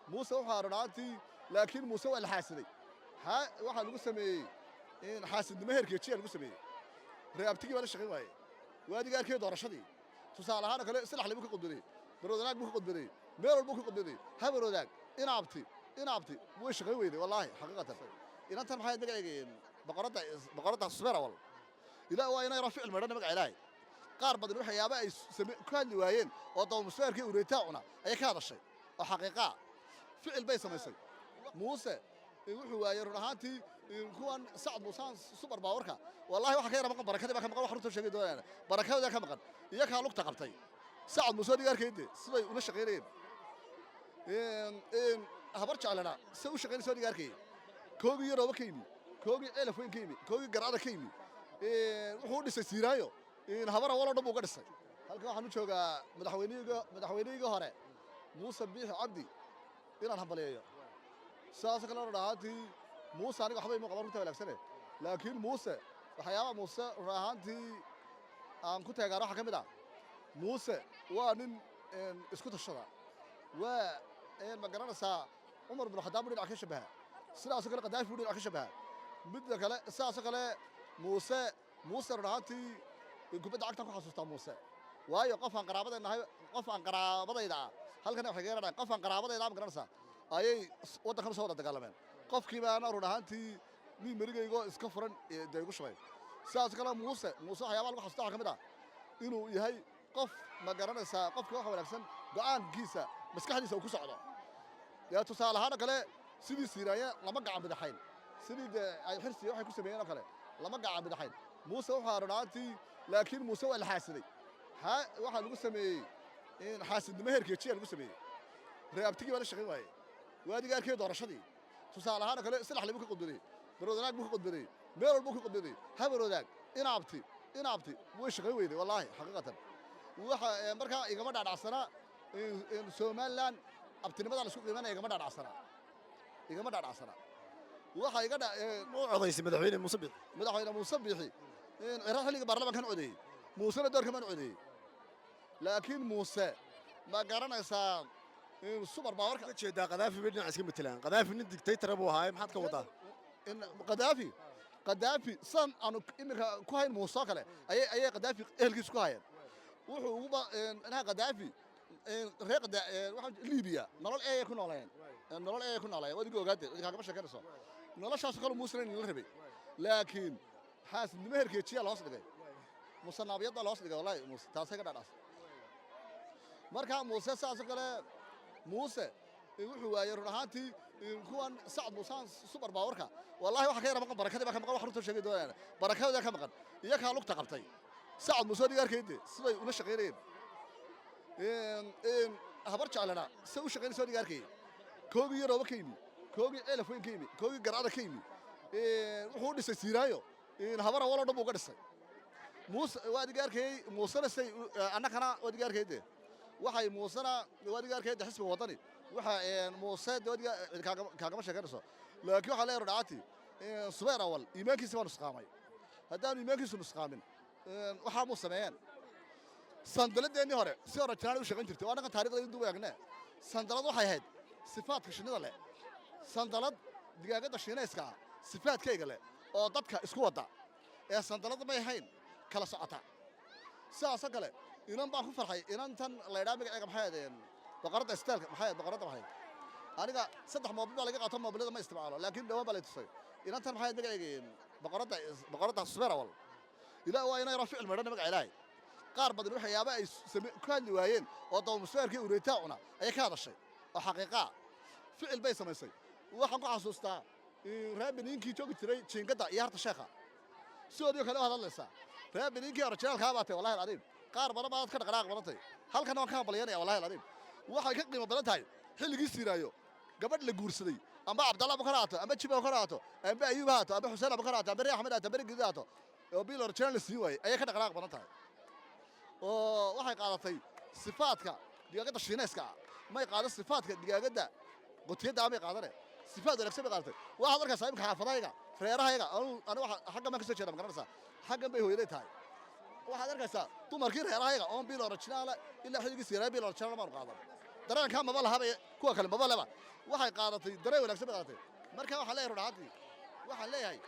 موسى وحارناتي لكن موسى والحاسدي واحد لو سمي إن حاسد مهر كيتشي لو سمي ريابتي ولا شغل واي وادي قال كده دورشدي tusaale ahaan kale salax laba ka qodbay baroodaag buu ka qodbay meel buu ka qodbay habaroodaag inaabti way shaqay weyday wallahi xaqiiqatan inanta maxay magaceeyeen boqorada subera wal ilaa waa inay rafiic maran magac ilaahay qaar badan waxyaabo ay ku hadli waayeen oo doomo musweerkii ureetaacuna ay ka hadashay oo xaqiiqa ficil bay samaysay muuse wuxuu waayay run ahaantii kuwan sacad muusaan super powerka wallahi waxa ka yar maqan barakada ba ka maqan wax runta sheegay doonayna barakada ka maqan iyo ka lugta qabtay sacad muuse digaarkeedii siday una shaqeynayeen habar jaclana soo shaqeynayso digaarkii koobi yaroo kaymi koobi elaf weyn kaymi koobi garada kaymi wuxuu dhisay siiraayo habar wala dhab uga dhisay halka waxaan u joogaa madaxweynihii hore muuse biix cabdi inaan hambaleeyo saas kale rahantii موسى أنا أحبه مقابل رتبة لكسنة لكن موسى وحياة موسى رهانتي كنت أجرا حكم ده موسى وأن إسكت الشرع ومجرنا سا عمر بن الخطاب بن العكش بها سلا سكلا قداش بن العكش بها بدنا كلا سا سكلا موسى رهانتي يمكن بدأ أكتر خصوصا موسى وهاي قف عن قرابة إنها قف عن قرابة إذا هل كنا حكينا قف عن قرابة إذا مجرنا سا أي وده خمسة وده تكلمين qofkii baa ana runaantii mid marigaygo iska furan deegu shabay saas kala muuse waxyaabo lagu xasuusto kamid ah inuu yahay qof ma garanaysa qofka wax wanaagsan go'aankiisa maskaxdiisa uu ku socdo yaa tusaale ahaan kale sidii siiraaya lama gacan bidaxayn sidii ay xirsi waxay ku sameeyeen kale lama gacan bidaxayn muuse waxa runaantii laakiin muuse waa la xaasiday waxa lagu sameeyay in xaasidnimo heerkeejiya lagu sameeyay reabtigi wala shaqay waayay waadi gaarkii doorashadii tusaale ahaan kale salax laba ka qodbay baroodaag buu ka qodbay meel buu ka qodbay habaroodaag inaabti way shaqay weyday wallahi xaqiiqatan waxa marka igama dhaadhacsana Soomaaliland abtinimada la isku qiimeynaa igama dhaadhacsana waxa iga codaysi madaxweyne Muuse Biixi xiliga baarlamaanka codeeyay Muuse doorka man codeeyay laakiin Muuse ma garanaysaa super power ka jeeda qadaafi midna iska matalaan qadaafi nin dictator buu ahaa maxaad ka wadaa in qadaafi san aanu imika ku hayn Muuse kale ayay qadaafi ehelkiis ku hayeen wuxuu ugu inaa qadaafi reeqda waxa Liibiya nolol ay ku noolayeen wadiga ogaade kaaga sheekanayso noloshaas kale Muuse la rabay laakiin xaasidnimo heerkeejiya loo soo dhigay musanaabiyada loo soo dhigay wallahi Muuse taasay ka dhadhaas marka Muuse saas kale موسى wuxuu waayay runaantii kuwan sacad muusaan super powerka wallahi waxa ka yar maqan barakada ba ka maqan wax runta sheegay doonayna barakada ka maqan iyo ka lugta qabtay sacad muuse digaarkeedii siday una shaqeynayeen habar jaclana soo shaqeynayso digaarkii koobi yaroo kaymi koobi elaf weyn kaymi koobi garada kaymi wuxuu dhisay siiraayo habar wala dhab uga dhisay muuse waa digaarkii muusana say annakana waa digaarkeedii waxay muusana wadigaarkeeda xisbiga wadani waxa muuse wadiga kaagama sheekanayso laakiin waxa leeyahay dhaati subeer awal iimaankiisa waa nusqaamay haddaan iimaankiisu nusqaamin waxa mu sameeyeen sandaladeenii hore si hore jiraan u shaqayn jirtay waa anaga taariikhda intuu waagnaa sandalad waxay ahayd sifaadka shinnida leh sandalad digaagada shiinayska sifaadkayga leh oo dadka isku wada ee sandalada may ahayn kala socota saas kale inan baan ku farxay inan tan la yiraahdo magaceega maxay ahaydeen boqorada istaalka maxay aniga saddex moobil baa laga qaato moobilada ma isticmaalo laakiin dhawaan baa la tusay inan tan maxay magaceegeen boqorada subera wal ilaa waa inay rafiic maran magac ilaahay qaar badan waxyaabo ay ku hadli waayeen oo doomo musweerkii ureetaacuna ay ka hadashay oo xaqiiqa ficil bay samaysay waxaan ku xasuustaa raabiniinkii joogi jiray jiingada iyo harta sheekha sidoo kale hadallaysa raabiniinkii orjaalka baatay wallahi alcadiim qaar badan baad ka dhaqaaq badantay halkan waan ka balyanaya wallahi alcadiim waxay ka qiimo badan tahay xilligii siiraayo gabadh la guursaday amba Abdallah Bakarato amba Jibo Bakarato amba Ayub haato amba Xuseen Bakarato amba Ahmed haato amba Gidaato oo bilor channel sii way ayay ka dhaqaaq badan tahay oo waxay qaadatay sifaadka digaagada shiinayska may qaadan sifaadka digaagada qotiyada ama qaadanay sifaad wanaagsan bay qaadatay waxa markaas imka xaafadayga reerahayga aniga waxa xagga ma ka soo jeedaa magaranaysa xaggan bay hooyaday tahay waxaad arkaysaa dumarkii reerahayga oo biil original ilaa xilligii siiraay biil original ma qaadan dareenka maba lahaba kuwa kale maba laba waxay qaadatay dareen wanaagsan bay qaadatay marka waxa leeyahay ruuxaadii waxa leeyahay